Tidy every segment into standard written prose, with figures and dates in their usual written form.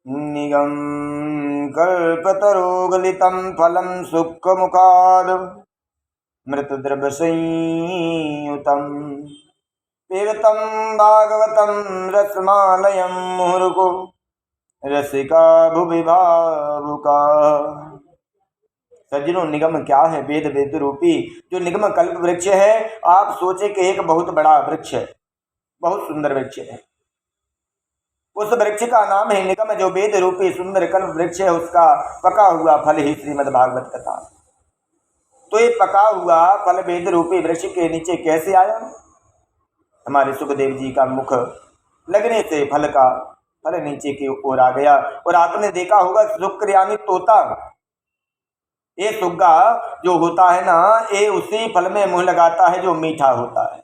निगम कल्पतरोगलितं फलं सुखमुखाद मृतद्रव्य संयुतं पिबतं भागवतं रसमालयं मुहुर्को रसिका भुवि भावुका। सज्जनों, निगम क्या है? वेद वेद रूपी जो निगम कल्प वृक्ष है, आप सोचे कि एक बहुत बड़ा वृक्ष है, बहुत सुंदर वृक्ष है। उस वृक्ष का नाम है निगम, जो वेद रूपी सुंदर कल्प वृक्ष है। उसका पका हुआ फल ही श्रीमद् भागवत कथा। तो ये पका हुआ फल वेद रूपी वृक्ष के नीचे कैसे आया? हमारे सुखदेव जी का मुख लगने से फल नीचे की ओर आ गया। और आपने देखा होगा शुक्र यानी तोता, ये सुग्गा जो होता है ना, ये उसी फल में मुंह लगाता है जो मीठा होता है।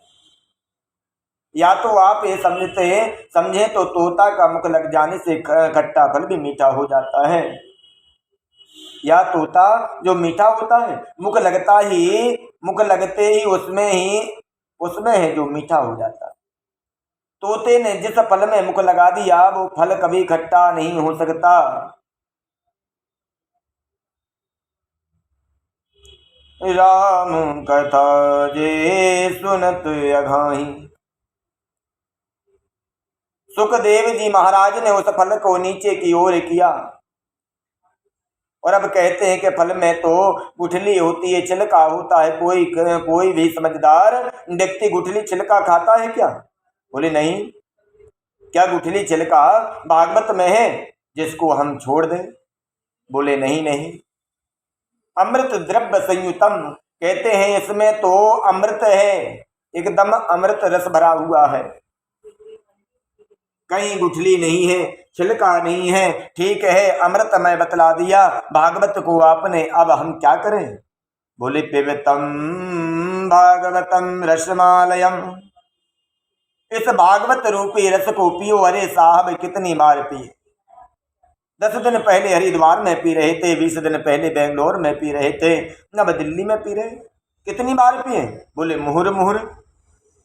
या तो आप ये समझे तो तोता का मुख लग जाने से खट्टा फल भी मीठा हो जाता है, या तोता जो मीठा होता है मुख लगते ही उसमें है जो मीठा हो जाता है। तोते ने जिस फल में मुख लगा दिया वो फल कभी खट्टा नहीं हो सकता। राम कथा जे सुनत अघाही। सुखदेव जी महाराज ने उस फल को नीचे की ओर किया और अब कहते हैं कि फल में तो गुठली होती है, छिलका होता है। कोई भी समझदार व्यक्ति गुठली छिलका खाता है क्या? बोले नहीं। क्या गुठली छिलका भागवत में है जिसको हम छोड़ दें? बोले नहीं। अमृत द्रव्य संयुतम, कहते हैं इसमें तो अमृत है, एकदम अमृत रस भरा हुआ है, कहीं गुठली नहीं है, छिलका नहीं है। ठीक है, अमृत मैं बतला दिया भागवत को आपने, अब हम क्या करें? बोले पिबतम भागवतम रसमालयम, इस भागवत रूपी रस को पियो। अरे साहब, कितनी बार पिए? 10 दिन पहले हरिद्वार में पी रहे थे, 20 दिन पहले बेंगलोर में पी रहे थे, अब दिल्ली में पी रहे। कितनी बार पिए? बोले मुहुर मुहुर,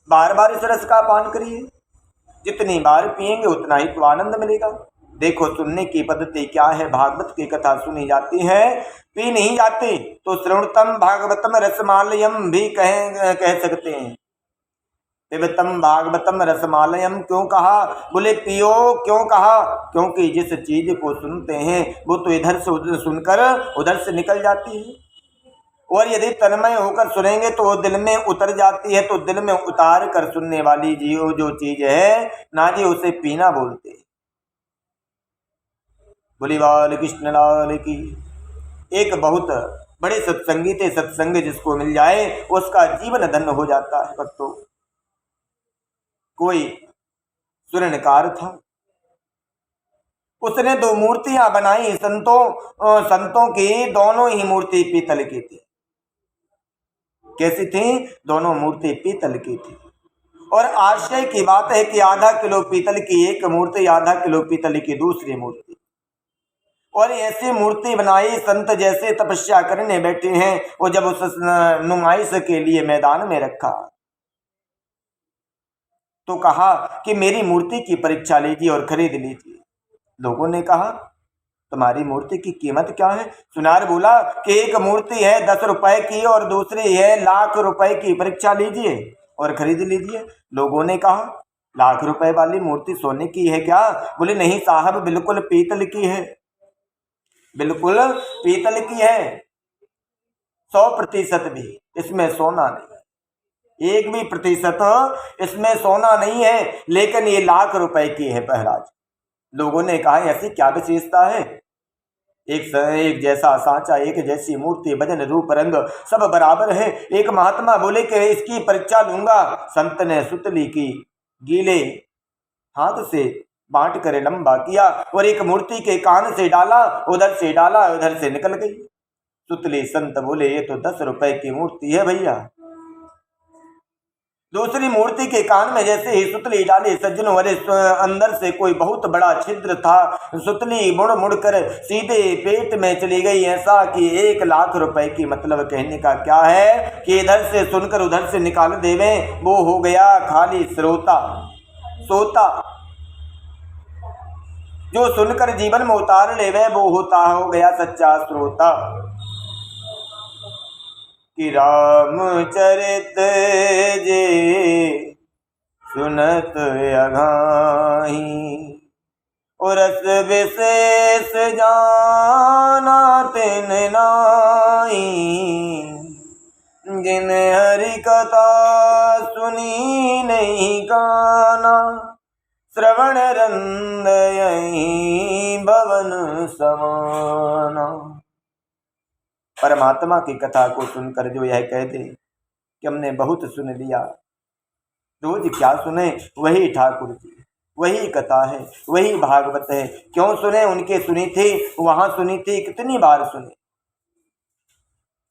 बार बार इस रस का पान करिए। जितनी बार पिएंगे उतना ही तो आनंद मिलेगा। देखो सुनने की पद्धति क्या है। भागवत की कथा सुनी जाती है, पी नहीं जाती तो श्रवणतम भागवतम रसमालयम भी कह सकते हैं। पिबतम भागवतम रसमालयम क्यों कहा? बोले पियो क्यों कहा? क्योंकि जिस चीज को सुनते हैं वो तो इधर से सुनकर उधर से निकल जाती है, और यदि तन्मय होकर सुनेंगे तो दिल में उतर जाती है। तो दिल में उतार कर सुनने वाली जो चीज है ना जी, उसे पीना बोलते हैं। बोली बाल कृष्ण लाल की। एक बहुत बड़े सत्संगी थे, सत्संग जिसको मिल जाए उसका जीवन धन्य हो जाता है। भक्तों, कोई सुरनकार था, उसने 2 मूर्तियां बनाई। संतों की दोनों ही मूर्ति पीतल की थी। कैसी थी? दोनों मूर्ति पीतल की थी। और आश्चर्य की बात है कि आधा किलो पीतल की एक मूर्ति, आधा किलो पीतल की दूसरी मूर्ति, और ऐसी मूर्ति बनाई। संत जैसे तपस्या करने बैठे हैं, और जब उस नुमाइश के लिए मैदान में रखा तो कहा कि मेरी मूर्ति की परीक्षा लीजिए और खरीद लीजिए। लोगों ने कहा तुम्हारी मूर्ति की कीमत क्या है? सुनार बोला कि एक मूर्ति है 10 रुपए की और दूसरी है लाख रुपए की, परीक्षा लीजिए और खरीद लीजिए। लोगों ने कहा लाख रुपए वाली मूर्ति सोने की है क्या? बोले नहीं साहब, बिल्कुल पीतल की है, बिल्कुल पीतल की है, 100% भी इसमें सोना नहीं, 1 भी प्रतिशत इसमें सोना नहीं है, लेकिन ये लाख रुपए की है महाराज। लोगों ने कहा ऐसी क्या विशेषता है? एक जैसा सांचा, एक जैसी मूर्ति, वजन रूप रंग सब बराबर है। एक महात्मा बोले कि इसकी परीक्षा लूंगा। संत ने सुतली की गीले हाथ से बांट कर लंबा किया और एक मूर्ति के कान से डाला, उधर से डाला, उधर से निकल गई। सुतली संत बोले ये तो 10 रुपए की मूर्ति है भैया, दूसरी मूर्ति के कान में जैसे ही सुतली डाली, सज्जनों अरे अंदर से कोई बहुत बड़ा छिद्र था। सुतली मुड़ मुड़ कर सीधे पेट में चली गई, ऐसा कि 1,00,000 रुपए की, मतलब कहने का क्या है कि इधर से सुनकर उधर से निकाल देवे, वो हो गया खाली श्रोता सोता। जो सुनकर जीवन में उतार लेवे वो हो गया सच्चा श्रोता। कि रामचरित जे सुनत अघाही, और रस विशेष जाना तिन नाई। जिन हरि कथा सुनी नहीं गाना, श्रवण रंद यहीं भवन समाना। परमात्मा की कथा को सुनकर जो यह कह दे कि हमने बहुत सुन लिया, रोज क्या सुने, वही ठाकुर जी, वही कथा है, वही भागवत है। क्यों सुने, उनके सुनी थी, वहां सुनी थी, कितनी बार सुने।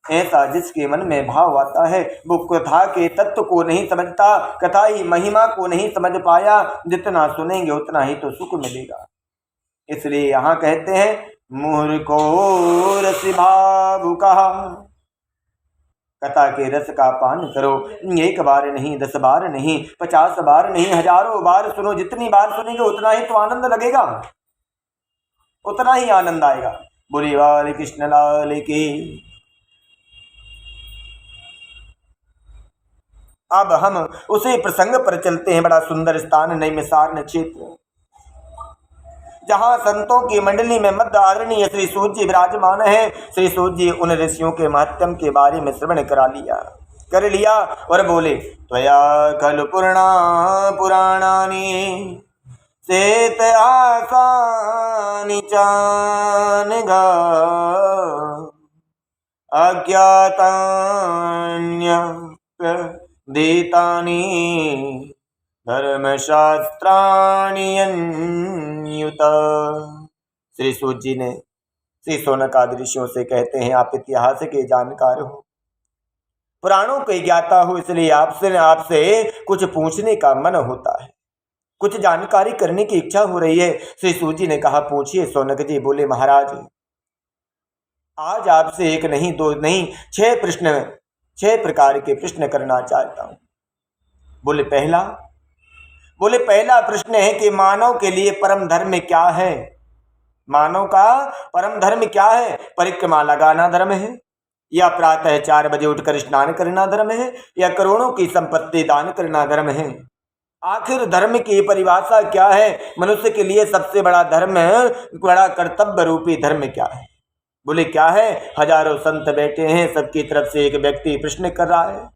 ऐसा जिसके मन में भाव आता है वो कथा के तत्व को नहीं समझता, कथा ही महिमा को नहीं समझ पाया। जितना सुनेंगे उतना ही तो सुख मिलेगा। इसलिए यहाँ कहते हैं मुहर को रस भाव कहा, कथा के रस का पान करो। 1 बार नहीं, 10 बार नहीं, 50 बार नहीं, हजारों बार सुनो। जितनी बार सुनेंगे उतना ही तो आनंद लगेगा, उतना ही आनंद आएगा। बुरी वाले कृष्ण लाल की। अब हम उसी प्रसंग पर चलते हैं। बड़ा सुंदर स्थान नैमिषारण्य क्षेत्र, जहाँ संतों की मंडली में मध्य आदरणीय श्री सूत जी विराजमान है। श्री सूत जी उन ऋषियों के महत्व के बारे में श्रवण कर लिया और बोले, त्वया खलु पुराणानि सेत आसानि चानघा, अज्ञातान्य प्रदीतानि धर्मशास्त्राणि अन्युत। श्री सूत जी ने श्री शौनक आदि ऋषियों से कहते हैं, आप इतिहास के जानकार हो, पुराणों के ज्ञाता हो, इसलिए आपसे कुछ पूछने का मन होता है, कुछ जानकारी करने की इच्छा हो रही है। श्री सूत जी ने कहा, पूछिए। शौनक जी बोले, महाराज आज आपसे 1 नहीं 2 नहीं 6 प्रकार के प्रश्न करना चाहता हूं। बोले पहला प्रश्न है कि मानव के लिए परम धर्म क्या है? मानव का परम धर्म क्या है? परिक्रमा लगाना धर्म है, या प्रातः 4 बजे उठकर स्नान करना धर्म है, या करोड़ों की संपत्ति दान करना धर्म है? आखिर धर्म की परिभाषा क्या है? मनुष्य के लिए सबसे बड़ा धर्म, बड़ा कर्तव्य रूपी धर्म क्या है? बोले क्या है? हजारों संत बैठे हैं, सबकी तरफ से एक व्यक्ति प्रश्न कर रहा है।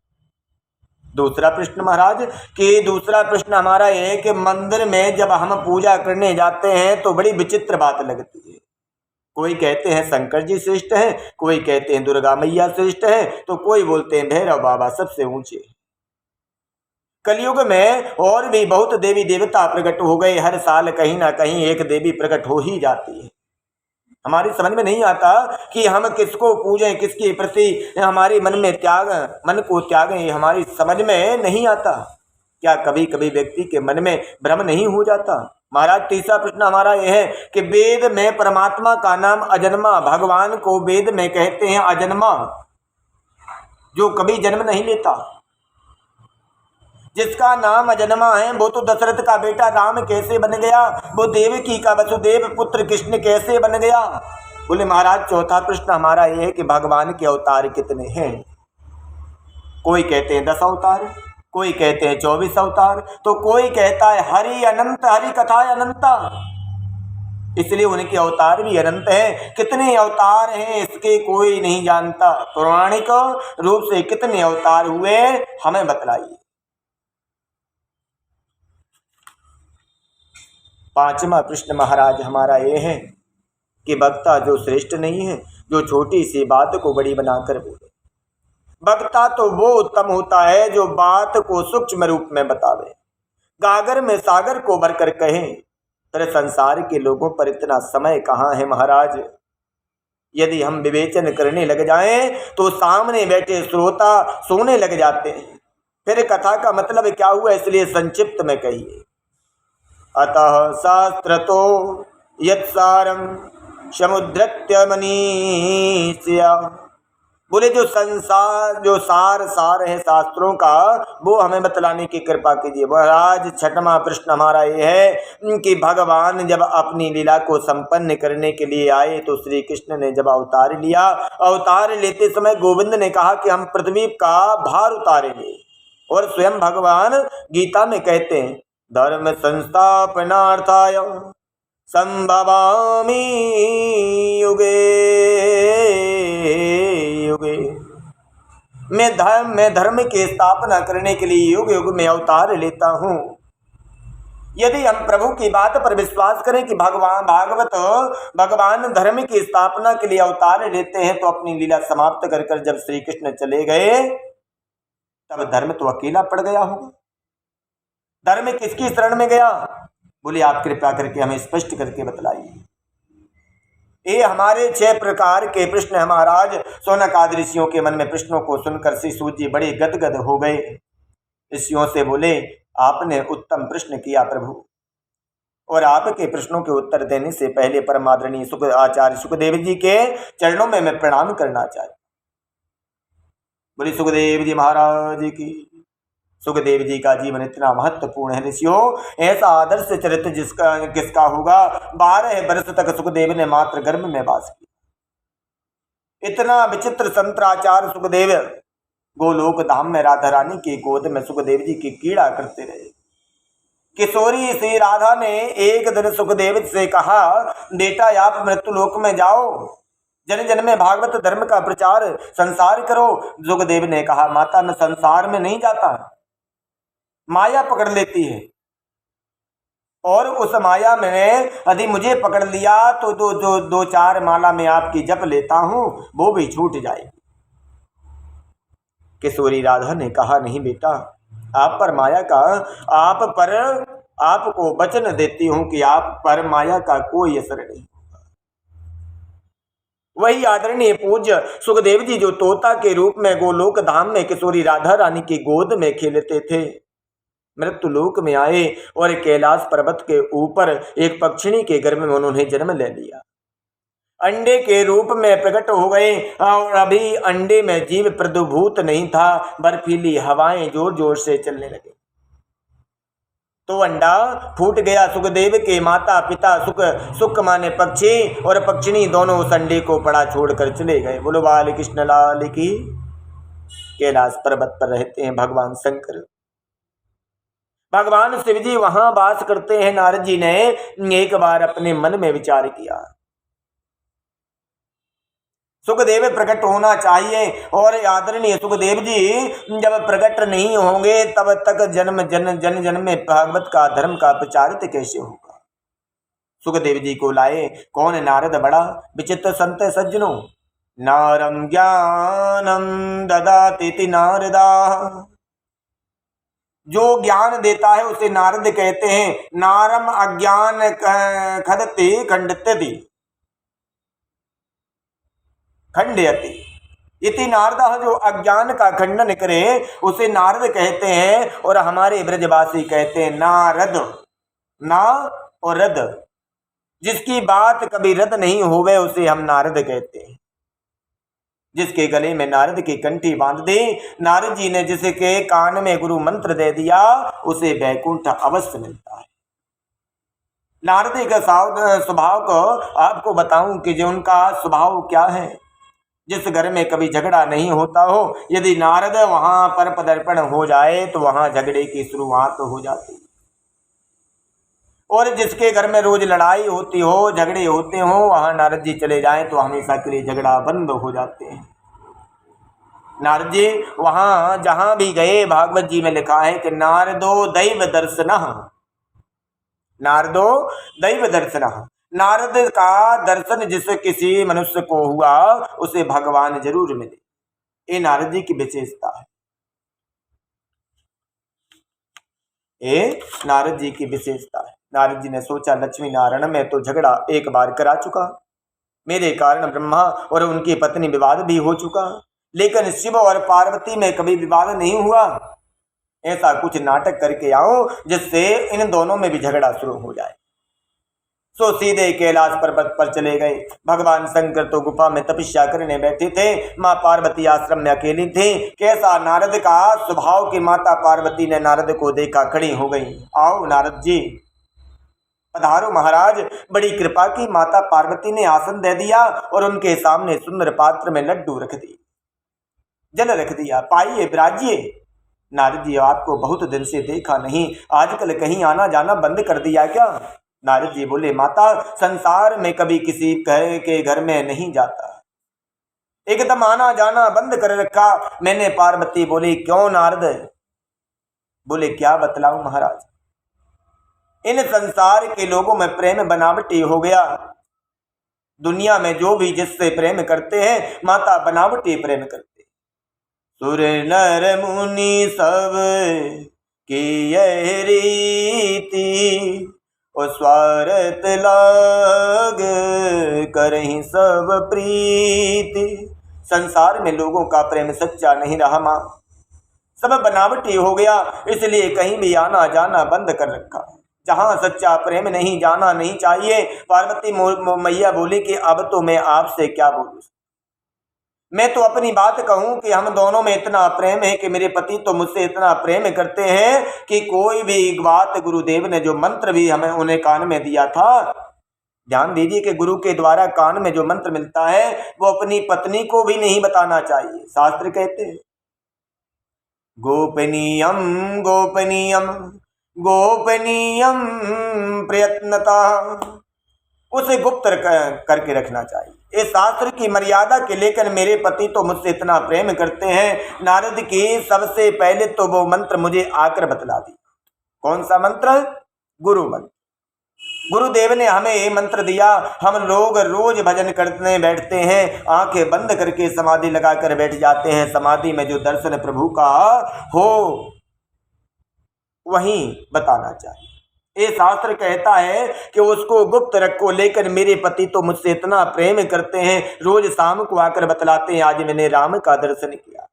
दूसरा प्रश्न महाराज कि दूसरा प्रश्न हमारा यह है कि मंदिर में जब हम पूजा करने जाते हैं तो बड़ी विचित्र बात लगती है। कोई कहते हैं शंकर जी श्रेष्ठ हैं, कोई कहते हैं दुर्गा मैया श्रेष्ठ है, तो कोई बोलते हैं भैरव बाबा सबसे ऊंचे। कलयुग में और भी बहुत देवी देवता प्रकट हो गए, हर साल कहीं ना कहीं एक देवी प्रकट हो ही जाती है। हमारी समझ में नहीं आता कि हम किसको पूजें, किसके प्रति हमारे मन को त्यागें, ये हमारी समझ में नहीं आता। क्या कभी कभी व्यक्ति के मन में भ्रम नहीं हो जाता? महाराज तीसरा प्रश्न हमारा यह है कि वेद में परमात्मा का नाम अजन्मा, भगवान को वेद में कहते हैं अजन्मा, जो कभी जन्म नहीं लेता। जिसका नाम अजन्मा है वो तो दशरथ का बेटा राम कैसे बन गया? वो देवकी का वसुदेव पुत्र कृष्ण कैसे बन गया? बोले महाराज चौथा प्रश्न हमारा यह है कि भगवान के अवतार कितने हैं? कोई कहते हैं 10 अवतार, कोई कहते हैं 24 अवतार, तो कोई कहता है हरि अनंत, हरि कथा अनंता, इसलिए उनके अवतार भी अनंत हैं। कितने अवतार हैं इसके कोई नहीं जानता। पौराणिक रूप से कितने अवतार हुए हमें बतलाइए। पांचवा प्रश्न महाराज हमारा ये है कि वक्ता जो श्रेष्ठ नहीं है, जो छोटी सी बात को बड़ी बनाकर बोले। वक्ता तो वो उत्तम होता है जो बात को सूक्ष्म रूप में बतावे, गागर में सागर को भरकर कहे। पर संसार के लोगों पर इतना समय कहाँ है महाराज। यदि हम विवेचन करने लग जाएं तो सामने बैठे श्रोता सोने लग जाते हैं। फिर कथा का मतलब क्या हुआ, इसलिए संक्षिप्त में कहिए। अतः शास्त्र तो यत्सारम समुद्रत्य मनीषया। बोले जो संसार, जो सार है शास्त्रों का, वो हमें बतलाने की कृपा कीजिए। महाराज छठवां प्रश्न हमारा ये है कि भगवान जब अपनी लीला को संपन्न करने के लिए आए तो श्री कृष्ण ने जब अवतार लिया, अवतार लेते समय गोविंद ने कहा कि हम पृथ्वी का भार उतारेंगे। और स्वयं भगवान गीता में कहते हैं, धर्म संस्थापनार्थाय संभवामि युगे युगे। मैं धर्म की स्थापना करने के लिए युग युग में अवतार लेता हूँ। यदि हम प्रभु की बात पर विश्वास करें कि भगवान धर्म की स्थापना के लिए अवतार लेते हैं, तो अपनी लीला समाप्त कर जब श्री कृष्ण चले गए तब धर्म तो अकेला पड़ गया होगा। धर्म किसकी शरण में गया? बोले आप कृपया करके हमें स्पष्ट करके बतलाइए। ये हमारे 6 प्रकार के प्रश्न है महाराज। शौनक आदि ऋषियों के मन में प्रश्नों को सुनकर श्री सूत जी बड़े गदगद हो गए। ऋषियों से बोले, आपने उत्तम प्रश्न किया प्रभु, और आपके प्रश्नों के उत्तर देने से पहले परम आदरणीय आचार्य सुखदेव जी के चरणों में मैं प्रणाम करना चाहता। बोले सुखदेव जी महाराज की। सुखदेव जी का जीवन इतना महत्वपूर्ण है ऋषियों, ऐसा आदर्श चरित्र किसका होगा। 12 वर्ष तक सुखदेव ने मात्र गर्भ में वास किया। इतना विचित्र संतराचार सुखदेव गोलोक धाम में राधा रानी की गोद में सुखदेव जी की कीड़ा करते रहे। किशोरी श्री राधा ने एक दिन सुखदेव से कहा, बेटा आप मृत्युलोक में जाओ, जन जन में भागवत धर्म का प्रचार संसार करो। सुखदेव ने कहा, माता मैं संसार में नहीं जाता, माया पकड़ लेती है, और उस माया में यदि मुझे पकड़ लिया तो दो चार माला में आपकी जप लेता हूं, वो भी छूट जाएगी। किशोरी राधा ने कहा, नहीं बेटा, आप पर माया का आपको वचन देती हूं कि आप पर माया का कोई असर नहीं होगा। वही आदरणीय पूज्य सुखदेव जी जो तोता के रूप में गोलोक धाम में किशोरी राधा रानी की गोद में खेलते थे, मृत्युलोक में आए और कैलाश पर्वत के ऊपर एक पक्षिणी के गर्भ में उन्होंने जन्म ले लिया। अंडे के रूप में प्रकट हो गए, और अभी अंडे में जीव प्रदुभूत नहीं था, बर्फीली हवाएं जोर जोर से चलने लगे तो अंडा फूट गया। सुखदेव के माता पिता सुख माने पक्षी और पक्षिणी दोनों उस अंडे को पड़ा छोड़कर चले गए। बोलो बाल कृष्ण लाल की। कैलाश पर्वत पर रहते हैं भगवान शंकर, भगवान शिव जी वहां वास करते हैं। नारद जी ने एक बार अपने मन में विचार किया, सुखदेव प्रकट होना चाहिए, और आदरणीय सुखदेव जी जब प्रकट नहीं होंगे तब तक जन में भागवत का धर्म का प्रचारित कैसे होगा। सुखदेव जी को लाए। कौन? नारद। बड़ा विचित्र संत सज्जनों। नारम ज्ञानम ददाति नारदा, जो ज्ञान देता है उसे नारद कहते हैं। नारम अज्ञान खदते खंडत्यति खंडयति इति नारद, जो अज्ञान का खंडन करे उसे नारद कहते हैं। और हमारे ब्रजवासी कहते हैं नारद, ना और रद, जिसकी बात कभी रद्द नहीं होवे उसे हम नारद कहते हैं। जिसके गले में नारद की कंठी बांध दी, नारद जी ने जिसके कान में गुरु मंत्र दे दिया, उसे वैकुंठ अवश्य मिलता है। नारद का स्वभाव को आपको बताऊं कि जो उनका स्वभाव क्या है। जिस घर में कभी झगड़ा नहीं होता हो, यदि नारद वहां पर पदार्पण हो जाए तो वहां झगड़े की शुरुआत हो जाती है। और जिसके घर में रोज लड़ाई होती हो, झगड़े होते हो, वहां नारद जी चले जाएं तो हमेशा के लिए झगड़ा बंद हो जाते हैं। नारद जी वहां जहां भी गए, भागवत जी में लिखा है कि नारदो दैव दर्शनः, नारदो दैव दर्शनः, नारद का दर्शन जिससे किसी मनुष्य को हुआ उसे भगवान जरूर मिले। ये नारद जी की विशेषता है, ये नारद जी की विशेषता है। नारद जी ने सोचा, लक्ष्मी नारायण में तो झगड़ा एक बार करा चुका, मेरे कारण ब्रह्मा और उनकी पत्नी विवाद भी हो चुका, लेकिन शिव और पार्वती में कभी विवाद नहीं हुआ। ऐसा कुछ नाटक करके आओ जिससे इन दोनों में भी झगड़ा शुरू हो जाए। सो सीधे कैलाश पर्वत पर चले गए। भगवान शंकर तो गुफा में तपस्या करने बैठे थे, माँ पार्वती आश्रम में अकेली थी। कैसा नारद का स्वभाव कि माता पार्वती ने नारद को देखा, खड़ी हो गई। आओ नारद जी पधारो महाराज। बड़ी कृपा की माता पार्वती ने आसन दे दिया और उनके सामने सुंदर पात्र में लड्डू रख दिए, जल रख दिया, पाइए विराजिए। नारद जी आपको बहुत दिन से देखा नहीं, आजकल कहीं आना जाना बंद कर दिया क्या? नारद जी बोले माता संसार में कभी किसी के घर में नहीं जाता, एकदम आना जाना बंद कर रखा मैंने। पार्वती बोली क्यों नारद? बोले क्या बतलाऊं महाराज, इन संसार के लोगों में प्रेम बनावटी हो गया। दुनिया में जो भी जिससे प्रेम करते हैं माता बनावटी प्रेम करते। सुर नर मुनि सब की यह रीति, और स्वार्थ लाग करहीं सब प्रीति। संसार में लोगों का प्रेम सच्चा नहीं रहा माँ, सब बनावटी हो गया, इसलिए कहीं भी आना जाना बंद कर रखा। जहां सच्चा प्रेम नहीं जाना नहीं चाहिए। पार्वती मैया बोली कि अब तो मैं आपसे क्या बोलूं, मैं तो अपनी बात कहूं कि हम दोनों में इतना प्रेम है कि मेरे पति तो मुझसे इतना प्रेम करते हैं कि कोई भी बात, गुरुदेव ने जो मंत्र भी हमें उन्हें कान में दिया था, ध्यान दीजिए कि गुरु के द्वारा कान में जो मंत्र मिलता है वो अपनी पत्नी को भी नहीं बताना चाहिए। शास्त्र कहते हैं गोपनीयम गोपनीयम गोपनीयम प्रयत्नता, उसे गुप्त करके रखना चाहिए। इस शास्त्र की मर्यादा के लेकर मेरे पति तो मुझसे इतना प्रेम करते हैं। नारद की सबसे पहले तो वो मंत्र मुझे आकर बतला दी। कौन सा मंत्र? गुरु मंत्र। गुरुदेव ने हमें ये मंत्र दिया। हम लोग रोज भजन करने बैठते हैं, आंखें बंद करके समाधि लगाकर बैठ जाते हैं। समाधि में जो दर्शन प्रभु का हो वहीं बताना चाहिए। ये शास्त्र कहता है कि उसको गुप्त रखो, लेकर मेरे पति तो मुझसे इतना प्रेम करते हैं, रोज शाम को आकर बतलाते हैं आज मैंने राम का दर्शन किया,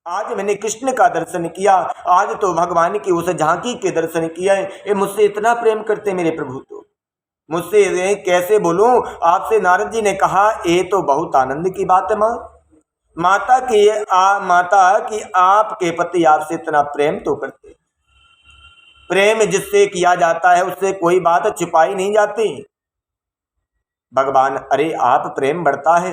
आज मैंने कृष्ण का दर्शन किया, आज तो भगवान की उस झांकी के दर्शन किया है। ये मुझसे इतना प्रेम करते मेरे प्रभु, तो मुझसे कैसे बोलूं आपसे? नारद जी ने कहा ये तो बहुत आनंद की बात है माँ, माता की आपके पति आपसे इतना प्रेम तो करते। प्रेम जिससे किया जाता है उससे कोई बात छिपाई नहीं जाती। भगवान अरे आप प्रेम बढ़ता है,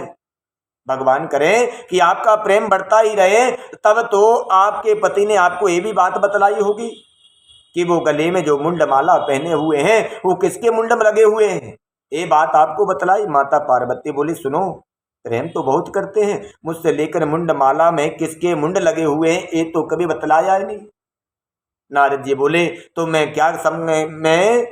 भगवान करे कि आपका प्रेम बढ़ता ही रहे, तब तो आपके पति ने आपको ये भी बात बतलाई होगी कि वो गले में जो मुंड माला पहने हुए हैं वो किसके मुंड में लगे हुए हैं, ये बात आपको बतलाई। माता पार्वती बोली सुनो, प्रेम तो बहुत करते हैं, मुझसे लेकर मुंड माला में किसके मुंड लगे हुए हैं ये तो कभी बतलाया ही नहीं। नारद जी बोले तो मैं क्या मैं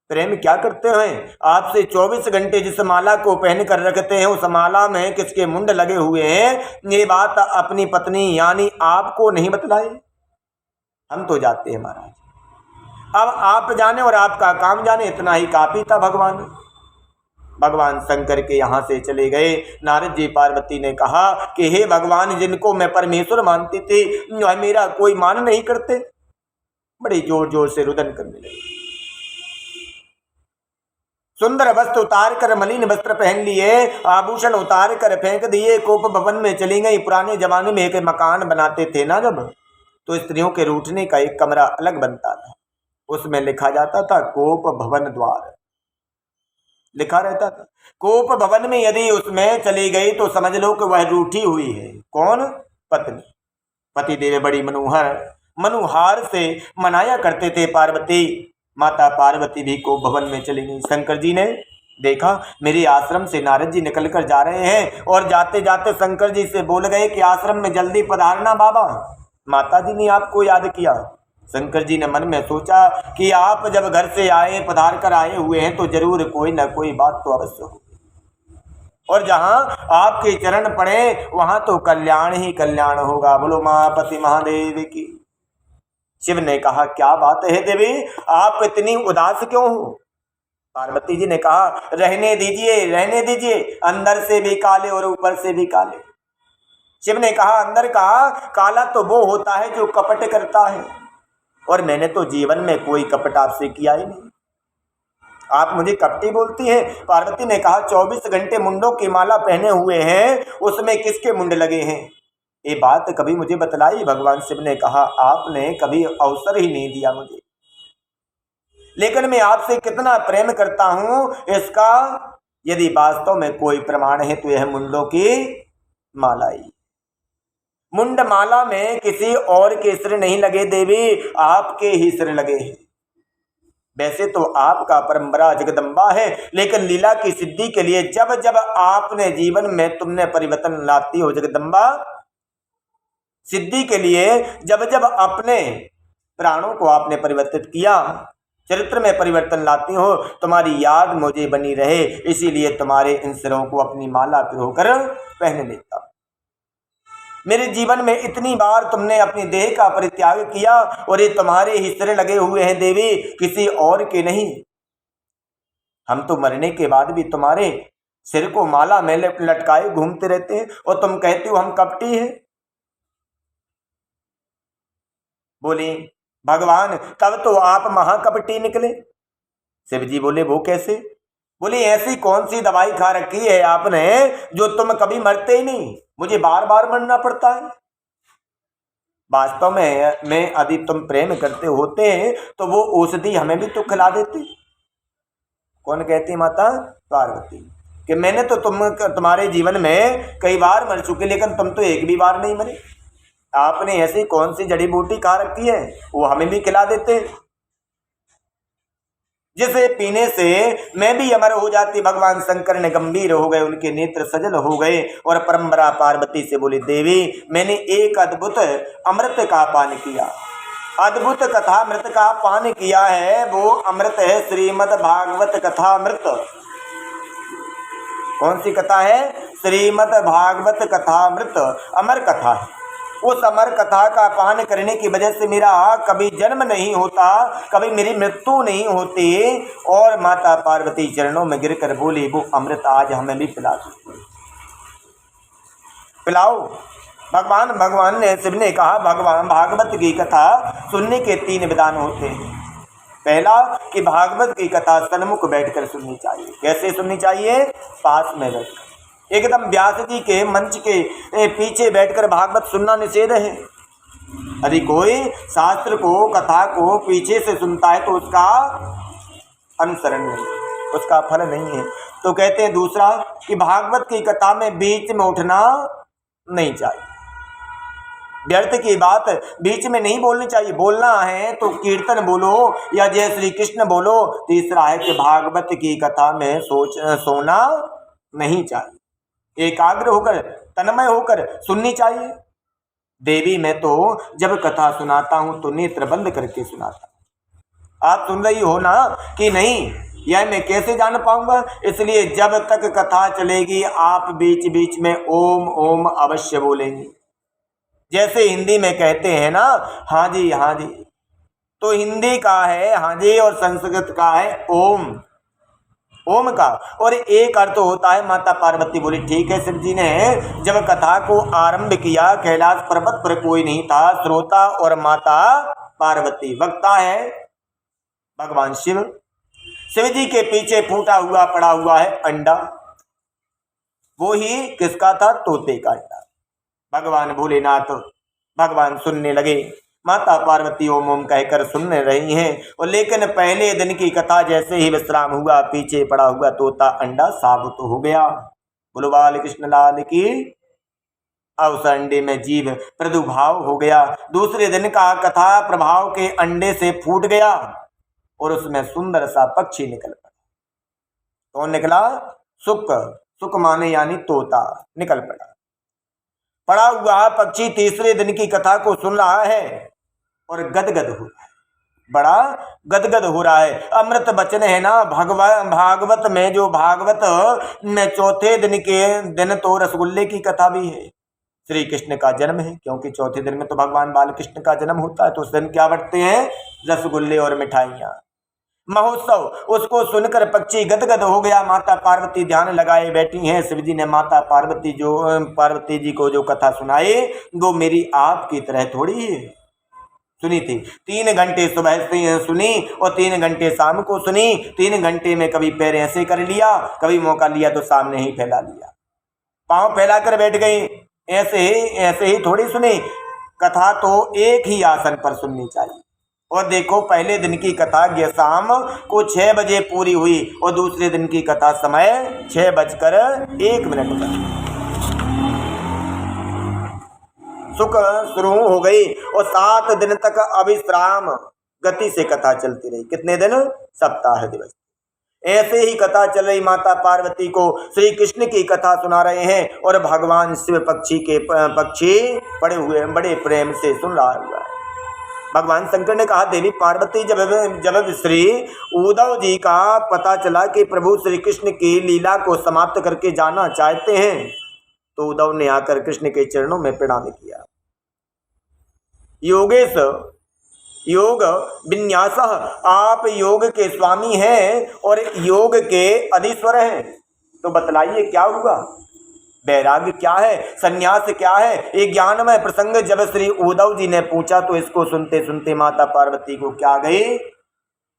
प्रेम क्या करते हैं? आपसे 24 घंटे जिस माला को पहन कर रखते हैं उस माला में किसके मुंड लगे हुए हैं, ये बात अपनी पत्नी यानी आपको नहीं बतलाए। हम तो जाते हैं महाराज, अब आप जाने और आपका काम जाने, इतना ही काफी था। भगवान शंकर के यहाँ से चले गए। नारद जी पार्वती ने कहा कि हे भगवान, जिनको मैं परमेश्वर मानती थी मेरा कोई मान नहीं करते। बड़ी जोर जोर से रुदन करने लगे। सुंदर वस्त्र उतार कर मलिन वस्त्र पहन लिए, आभूषण उतार कर फेंक दिए, कोप भवन में चली गई। पुराने जमाने में एक मकान बनाते थे ना जब, तो स्त्रियों के रूठने का एक कमरा अलग बनता था, उसमें लिखा जाता था कोप भवन द्वार, लिखा रहता था। कोप भवन में यदि उसमें चली गई तो समझ लो कि वह रूठी हुई है। कौन? पत्नी। पतिदेव बड़ी मनुहार से मनाया करते थे पार्वती। माता पार्वती भी को भवन में चली गई। शंकर जी ने देखा मेरे आश्रम से नारद जी निकल कर जा रहे हैं, और जाते जाते शंकर जी से बोल गए कि आश्रम में जल्दी पधारना बाबा, माता जी ने आपको याद किया। शंकर जी ने मन में सोचा कि आप जब घर से आए, पधार कर आए हुए हैं, तो जरूर कोई ना कोई बात तो अवश्य हो, और जहां आपके चरण पड़े वहां तो कल्याण ही कल्याण होगा। बोलो मापति महादेव की। शिव ने कहा क्या बात है देवी, आप इतनी उदास क्यों हो? पार्वती जी ने कहा रहने दीजिए, अंदर से भी काले और ऊपर से भी काले। शिव ने कहा अंदर का काला तो वो होता है जो कपट करता है, और मैंने तो जीवन में कोई कपट आपसे किया ही नहीं, आप मुझे कपटी बोलती हैं। पार्वती ने कहा 24 घंटे मुंडों की माला पहने हुए हैं, उसमें किसके मुंड लगे हैं, ये बात कभी मुझे बतलाई। भगवान शिव ने कहा आपने कभी अवसर ही नहीं दिया मुझे, लेकिन मैं आपसे कितना प्रेम करता हूं इसका यदि वास्तव में कोई प्रमाण है तो यह मुंडों की माला ही। मुंड माला में किसी और के सिर नहीं लगे देवी, आपके ही सिर लगे हैं। वैसे तो आपका परंपरा जगदम्बा है, लेकिन लीला की सिद्धि के लिए जब जब आपने जीवन में तुमने परिवर्तन लाती हो जगदम्बा, सिद्धि के लिए जब जब अपने प्राणों को आपने परिवर्तित किया, चरित्र में परिवर्तन लाती हो, तुम्हारी याद मुझे बनी रहे, इसीलिए तुम्हारे इन सिरों को अपनी माला पिरोकर पहन लेता। मेरे जीवन में इतनी बार तुमने अपनी देह का परित्याग किया और ये तुम्हारे ही सिर लगे हुए हैं देवी, किसी और के नहीं। हम तो मरने के बाद भी तुम्हारे सिर को माला में लटकाए घूमते रहते हैं और तुम कहते हो हम कपटी हैं। बोली भगवान तब तो आप महाकपटी निकले। शिव जी बोले वो कैसे? बोली ऐसी कौन सी दवाई खा रखी है आपने जो तुम कभी मरते ही नहीं, मुझे बार बार मरना पड़ता है। वास्तव में मैं यदि तुम प्रेम करते होते तो वो औषधि हमें भी तो खिला देते। कौन कहती माता? पार्वती कि मैंने तो तुम्हारे जीवन में कई बार मर चुके, लेकिन तुम तो एक भी बार नहीं मरे। आपने ऐसी कौन सी जड़ी बूटी खा रखी है वो हमें भी खिला देते, जिसे पीने से मैं भी अमर हो जाती। भगवान शंकर ने गंभीर हो गए, उनके नेत्र सजल हो गए और परंपरा पार्वती से बोली देवी मैंने एक अद्भुत अमृत का पान किया, अद्भुत कथा अमृत का पान किया है। वो अमृत है श्रीमद् भागवत कथा अमृत। कौन सी कथा है? श्रीमद् भागवत कथा अमृत, अमर कथा है। उस अमर कथा का पान करने की वजह से मेरा कभी जन्म नहीं होता, कभी मेरी मृत्यु नहीं होती। और माता पार्वती चरणों में गिरकर बोली वो अमृत आज हमें भी पिला दो, पिलाओ। भगवान ने शिव ने कहा भगवान भागवत की कथा सुनने के 3 विधान होते हैं। पहला कि भागवत की कथा सन्मुख बैठकर सुननी चाहिए। कैसे सुननी चाहिए? पास में बैठकर, एकदम व्यास जी के मंच के पीछे बैठकर भागवत सुनना निषेध है। यदि कोई शास्त्र को कथा को पीछे से सुनता है तो उसका अनुसरण नहीं, उसका फल नहीं है। तो कहते हैं दूसरा कि भागवत की कथा में बीच में उठना नहीं चाहिए, व्यर्थ की बात बीच में नहीं बोलनी चाहिए। बोलना है तो कीर्तन बोलो या जय श्री कृष्ण बोलो। तीसरा है कि भागवत की कथा में सोना नहीं चाहिए, एकाग्र होकर तन्मय होकर सुननी चाहिए। देवी मैं तो जब कथा सुनाता हूं तो नेत्र बंद करके सुनाता हूं। आप सुन रही हो ना कि नहीं, यह मैं कैसे जान पाऊंगा? इसलिए जब तक कथा चलेगी आप बीच बीच में ओम ओम अवश्य बोलेंगे। जैसे हिंदी में कहते हैं ना हाँ जी हाँ जी, तो हिंदी का है हाँ जी और संस्कृत का है ओम, ओम का। और एक अर्थ होता है। माता पार्वती बोली ठीक है। शिव जी ने जब कथा को आरंभ किया कैलाश पर्वत पर कोई नहीं था, श्रोता और माता पार्वती। वक्ता है भगवान शिव। शिव जी के पीछे फूटा हुआ पड़ा हुआ है अंडा, वो ही किसका था? तोते का अंडा। भगवान भोलेनाथ भगवान सुनने लगे, माता पार्वती ओम ओम कहकर सुन रही हैं। और लेकिन पहले दिन की कथा जैसे ही विश्राम हुआ, पीछे पड़ा हुआ तोता अंडा साबुत हो गया। बोलो बाल कृष्ण लाल की। अब उस अंडे में जीव प्रादुर्भाव हो गया। दूसरे दिन का कथा प्रभाव के अंडे से फूट गया और उसमें सुंदर सा पक्षी निकल पड़ा। कौन निकला? सुक। सुक माने यानी तोता निकल पड़ा। पड़ा हुआ पक्षी तीसरे दिन की कथा को सुन रहा है और गदगद हो रहा है, बड़ा गदगद हो रहा है। अमृत वचन है ना भागवत में, जो भागवत में चौथे दिन के दिन तो रसगुल्ले की कथा भी है। श्री कृष्ण का जन्म है, क्योंकि चौथे दिन में तो भगवान बाल कृष्ण का जन्म होता है, तो उस दिन क्या बंटते हैं? रसगुल्ले और मिठाइयाँ, महोत्सव। उसको सुनकर पक्षी गदगद हो गया। माता पार्वती ध्यान लगाए बैठी हैं। शिव जी ने माता पार्वती जी को जो कथा सुनाई वो मेरी आपकी तरह थोड़ी है। सुनी थी। 3 घंटे सुबह सुनी और 3 घंटे शाम को सुनी। 3 घंटे में कभी पैर ऐसे कर लिया, कभी मौका लिया तो सामने ही फैला लिया, पांव फैलाकर बैठ गई। ऐसे ही थोड़ी सुनी। कथा तो एक ही आसन पर सुननी चाहिए। और देखो, पहले दिन की कथा शाम को 6 बजे पूरी हुई और दूसरे दिन की कथा समय 6:01 पर सुख शुरू हो गई और 7 दिन तक अविश्राम गति से कथा चलती रही। कितने दिन? सप्ताह दिवस। ऐसे ही कथा चल रही। माता पार्वती को श्री कृष्ण की कथा सुना रहे हैं और भगवान शिव पक्षी पड़े हुए बड़े प्रेम से सुन रहा हुआ है। भगवान शंकर ने कहा, देवी पार्वती, जब श्री उद्धव जी का पता चला कि प्रभु श्री कृष्ण की लीला को समाप्त करके जाना चाहते हैं, तो उद्धव ने आकर कृष्ण के चरणों में प्रणाम किया। योगेश योग विन्यास, आप योग के स्वामी हैं और योग के अधीश्वर हैं, तो बतलाइए क्या हुआ? वैराग्य क्या है? संन्यास क्या है? ये ज्ञानमय प्रसंग जब श्री उद्धव जी ने पूछा तो इसको सुनते सुनते माता पार्वती को क्या गई?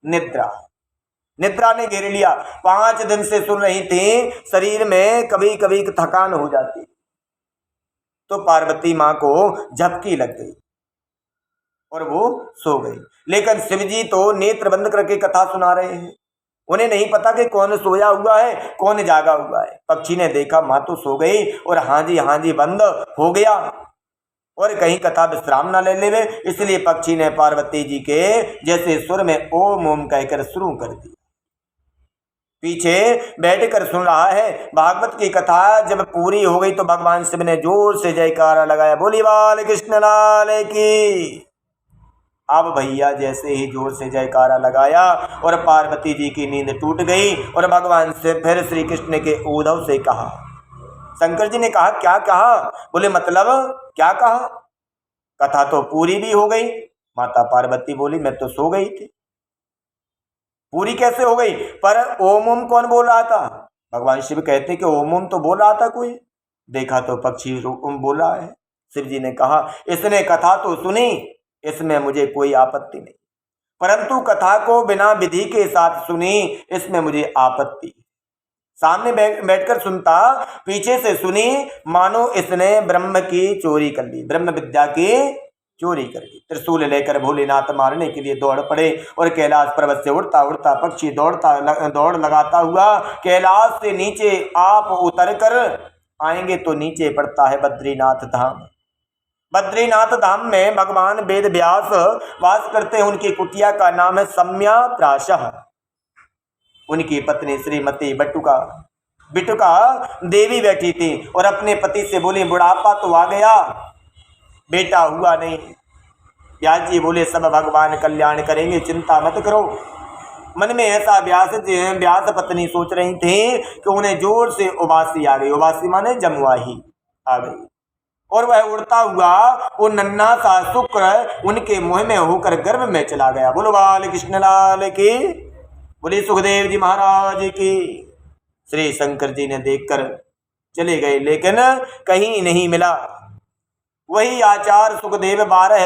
निद्रा ने घेर लिया। 5 दिन से सुन रही थी, शरीर में कभी कभी थकान हो जाती, तो पार्वती माँ को झपकी लग गई और वो सो गई। लेकिन शिवजी तो नेत्र बंद करके कथा सुना रहे हैं। उन्हें नहीं पता कि कौन सोया हुआ है, कौन जागा हुआ है। पक्षी ने देखा माँ तो सो गई और हाँ जी बंद हो गया और कहीं कथा विश्राम न ले लेवे, इसलिए पक्षी ने पार्वती जी के जैसे सुर में ओम ओम कहकर शुरू कर दिया। पीछे बैठकर सुन रहा है। भागवत की कथा जब पूरी हो गई तो भगवान शिव ने जोर से जयकारा लगाया, बोली बाल कृष्ण लाल की। अब भैया जैसे ही जोर से जयकारा लगाया और पार्वती जी की नींद टूट गई और भगवान से फिर श्री कृष्ण के उद्धव से कहा। शंकर जी ने कहा, क्या कहा? बोले, मतलब क्या कहा? कथा तो पूरी भी हो गई। माता पार्वती बोली, मैं तो सो गई थी। पूरी कैसे हो गई? पर ओम ओम कौन बोल रहा था? भगवान शिव कहते कि ओम ओम तो बोल रहा था कोई। देखा तो पक्षी ओम बोला है। शिव जी ने कहा, इसने कथा तो सुनी, इसमें मुझे कोई आपत्ति नहीं, परंतु कथा को बिना विधि के साथ सुनी, इसमें मुझे आपत्ति। सामने बैठकर सुनता, पीछे से सुनी, मानो इसने ब्रह्म की चोरी कर ली, ब्रह्म विद्या की चोरी कर ली। त्रिशूल लेकर भोलेनाथ मारने के लिए दौड़ पड़े और कैलाश पर्वत से उड़ता उड़ता पक्षी दौड़ लगाता हुआ कैलाश से नीचे आप उतर कर आएंगे तो नीचे पड़ता है बद्रीनाथ धाम। बद्रीनाथ धाम में भगवान वेद व्यास वास करते हैं। उनकी कुटिया का नाम है सम्या प्राशः। उनकी पत्नी श्रीमती बिटुका देवी बैठी थी और अपने पति से बोली, बुढ़ापा तो आ गया, बेटा हुआ नहीं। व्यास जी बोले, सब भगवान कल्याण करेंगे, चिंता मत करो। मन में ऐसा व्यास पत्नी सोच रही थी कि उन्हें जोर से उबासी आ गई। उबासी माने जमुआही आ गई और वह उड़ता हुआ वो नन्हा सा शुक्र उनके मुंह में होकर गर्भ में चला गया। बोलो बाल कृष्ण लाल की, बोले सुखदेव जी महाराज की। श्री शंकर जी ने देखकर चले गए, लेकिन कहीं नहीं मिला। वही आचार्य सुखदेव 12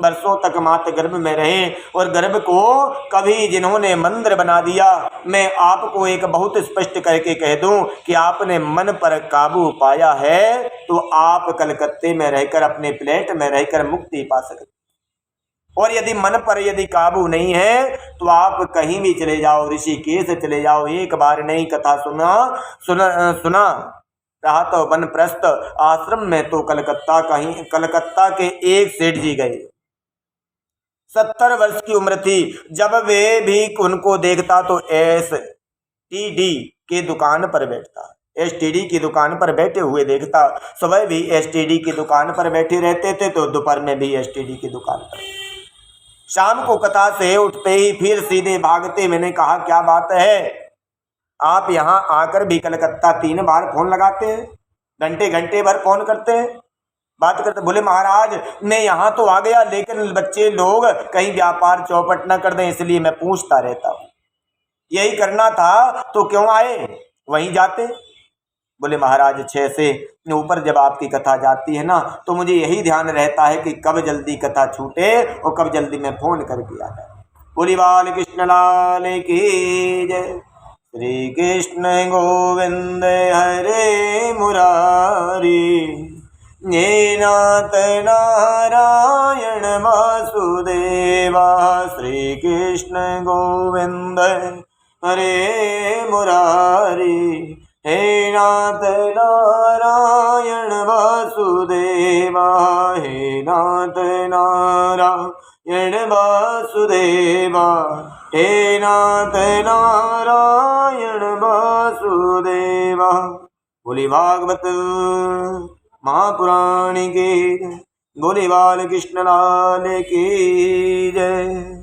वर्षों तक मात गर्भ में रहे और गर्भ को कभी जिन्होंने मंदिर बना दिया। मैं आपको एक बहुत स्पष्ट करके कह दूं कि आपने मन पर काबू पाया है तो आप कलकत्ते में रहकर अपने फ्लैट में रहकर मुक्ति पा सकते, और यदि मन पर यदि काबू नहीं है तो आप कहीं भी चले जाओ, ऋषिकेश चले जाओ। एक बार नहीं कथा सुना रहा तो वनप्रस्थ आश्रम में तो कलकत्ता के एक सेठ जी गए। 70 वर्ष की उम्र थी। जब वे भी उनको देखता तो एसटीडी के दुकान पर बैठता, एसटीडी की दुकान पर बैठे हुए देखता। सुबह भी एसटीडी की दुकान पर बैठे रहते थे तो दोपहर में भी एसटीडी की दुकान पर। शाम को कथा से उठते ही फिर सीधे भागते। मैंने कहा, क्या बात है, आप यहाँ आकर भी कलकत्ता 3 बार फोन लगाते हैं, घंटे भर फोन करते हैं, बात करते। बोले महाराज, मैं यहाँ तो आ गया, लेकिन बच्चे लोग कहीं व्यापार चौपट न कर दें, इसलिए मैं पूछता रहता हूँ। यही करना था तो क्यों आए, वहीं जाते। बोले महाराज 6 से ऊपर जब आपकी कथा जाती है ना तो मुझे यही ध्यान रहता है कि कब जल्दी कथा छूटे और कब जल्दी मैं फोन करके आ जाए। बोली बाल कृष्ण लाल की जय। श्री कृष्ण गोविंद हरे मुरारी, ये नाथ नारायण वासुदेवा। श्री कृष्ण गोविंद हरे मुरारी, हे नाथ नारायण वासुदेवा। हे नाथ नारायण वासुदेवा, हे नाथ नारायण वासुदेवा। बोली भागवत महापुराण की जय। बोली बाल कृष्ण लाल की जय।